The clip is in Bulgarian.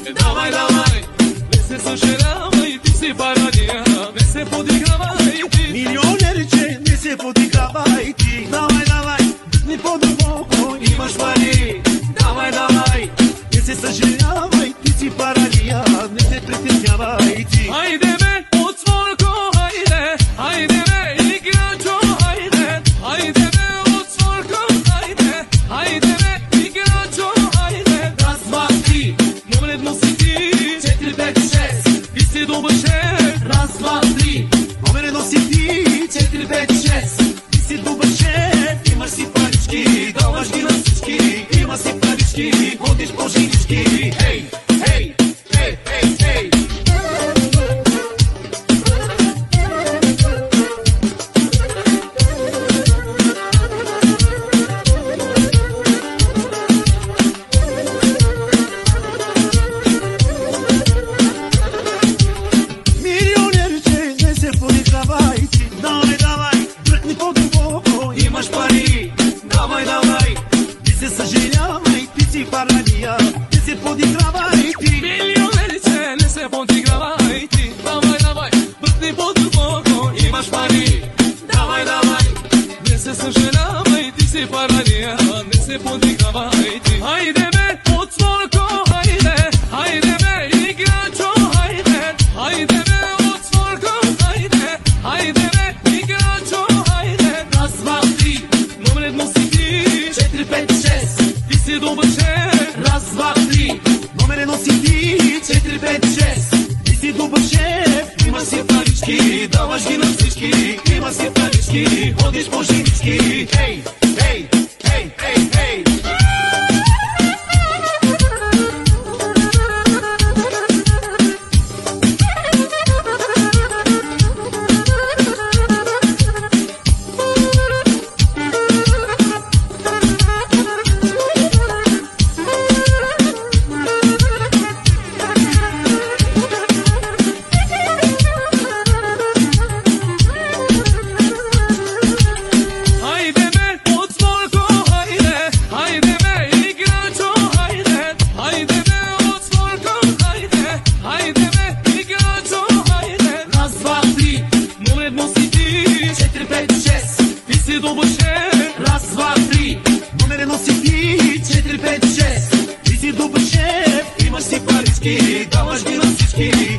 Давай, давай, не се съжалявай, ти си парадия, не се подигравай ти. Милионерче, не се подигравай ти. Давай, давай, не по-дълбоко, имаш пари. Давай, давай, не се съжалявай, ти си парадия, не се притеснявай ти. Хайде бе, отворко, хайде, хайде бе, играчо, хайде, хайде бе, отворко, хайде, хайде бе, играчо, хайде. Раз, два, три, номер си ти, 4, 5, 6, ти си добър шеф. Раз, два, три, Номер си ти, 4, 5, 6, ти си добър шеф, имаш си парички, даваш ги на всички, има си парички, ходиш по жилички. хей, хей, хей, хей, хей. Милионерче, не се подигравай ти. Давай, давай, бръкни по-дълбоко, Имаш пари, давай, давай, ти се съжалявай, ти си парадия, не се подигравай ти. милионерче, не се подигравай ти. Давай, давай, бръкни по-дълбоко, имаш пари. Давай, давай, не се съжалявай, ти си парадия, не се подигравай ти. Хайде бе, отворко, хайде, хайде бе, играчо, хайде, хайде бе, отворко, хайде, хайде бе, играчо, хайде. Раз, два, три, номер си ти, 4, 5, 6, ти си добър шеф. Раз, два, три, Номер си ти, 4, 5, 6, ти си добър шеф, има си парички, даваш ги на всички, има си парички, ходиш по жилички. Хей, хей, хей, хей, хей. Хайде бе, отворко, хайде, хайде бе, играчо, хайде, хайде бе, отворко, хайде, хайде бе, играчо, хайде. Раз, два, три, номер си ти, 4, 5, 6, ти си добър шеф. Раз, два, три, Номер си ти, 4, 5, 6, ти си добър шеф, имаш си парички, даваш ги на всички.